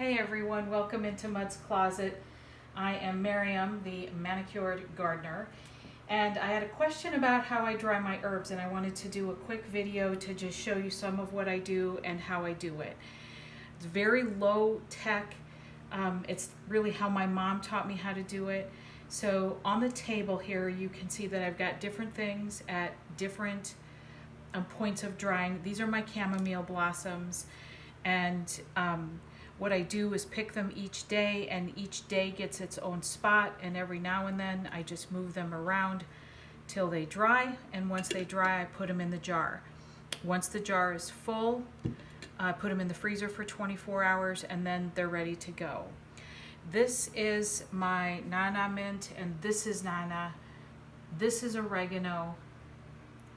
Hey everyone, welcome into Mud's Closet. I am Miriam, the manicured gardener, and I had a question about how I dry my herbs, and I wanted to do a quick video to just show you some of what I do and how I do it. It's very low tech. It's really how my mom taught me how to do it. So on the table here you can see that I've got different things at different points of drying. These are my chamomile blossoms, and what I do is pick them each day, and each day gets its own spot, and every now and then I just move them around till they dry, and once they dry I put them in the jar. Once the jar is full, I put them in the freezer for 24 hours and then they're ready to go. This is my nana mint, and this is nana, this is oregano,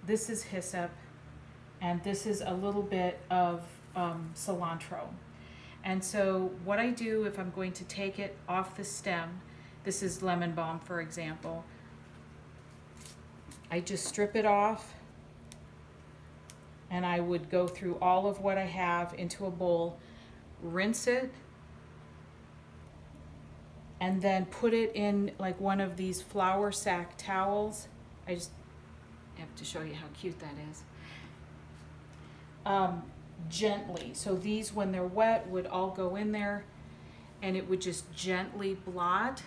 this is hyssop, and this is a little bit of cilantro. And so what I do if I'm going to take it off the stem, this is lemon balm for example, I just strip it off, and I would go through all of what I have into a bowl, rinse it, and then put it in like one of these flour sack towels. I just have to show you how cute that is. Gently. So these, when they're wet, would all go in there, and it would just gently blot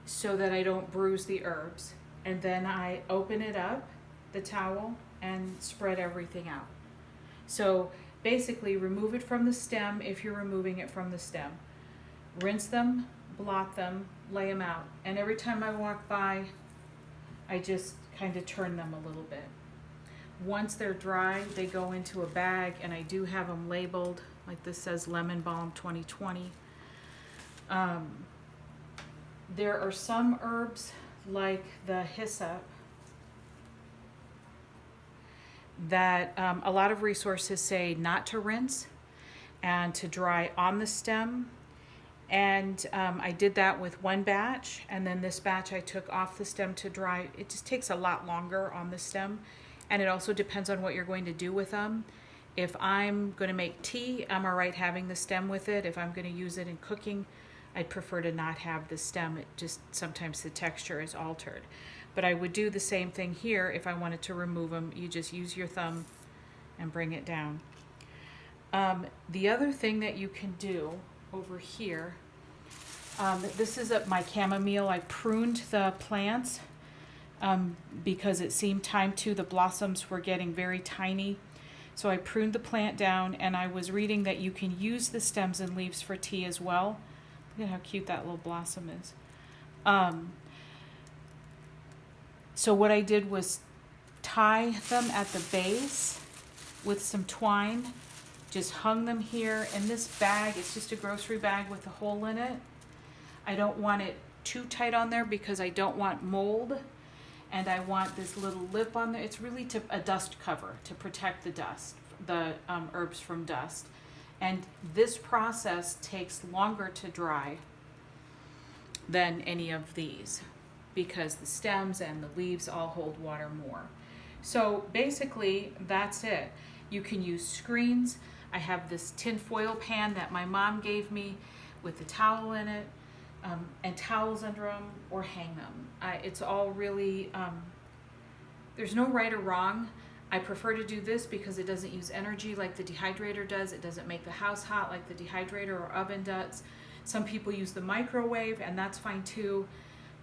so that I don't bruise the herbs. And then I open it up, the towel, and spread everything out. So basically remove it from the stem if you're removing it from the stem. Rinse them, blot them, lay them out. And every time I walk by, I just kind of turn them a little bit. Once they're dry, they go into a bag, and I do have them labeled, like this says Lemon Balm 2020. There are some herbs like the hyssop that a lot of resources say not to rinse and to dry on the stem. And I did that with one batch, and then this batch I took off the stem to dry. It just takes a lot longer on the stem. And it also depends on what you're going to do with them. If I'm going to make tea, I'm all right having the stem with it. If I'm going to use it in cooking, I'd prefer to not have the stem. It just, sometimes the texture is altered. But I would do the same thing here if I wanted to remove them. You just use your thumb and bring it down. The other thing that you can do over here, this is my chamomile. I pruned the plants because it seemed time to. The blossoms were getting very tiny. So I pruned the plant down, and I was reading that you can use the stems and leaves for tea as well. Look at how cute that little blossom is. So what I did was tie them at the base with some twine, just hung them here in this bag. It's just a grocery bag with a hole in it. I don't want it too tight on there because I don't want mold. And I want this little lip on there. It's really a dust cover to protect the dust, the herbs from dust. And this process takes longer to dry than any of these because the stems and the leaves all hold water more. So basically that's it. You can use screens. I have this tin foil pan that my mom gave me with the towel in it. And towels under them, or hang them. It's all really, there's no right or wrong. I prefer to do this because it doesn't use energy like the dehydrator does. It doesn't make the house hot like the dehydrator or oven does. Some people use the microwave, and that's fine too.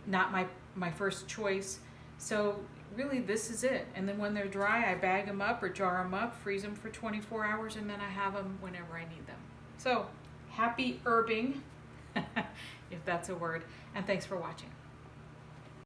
Not my first choice. So really this is it. And then when they're dry, I bag them up or jar them up, freeze them for 24 hours, and then I have them whenever I need them. So happy herbing. If that's a word, and thanks for watching.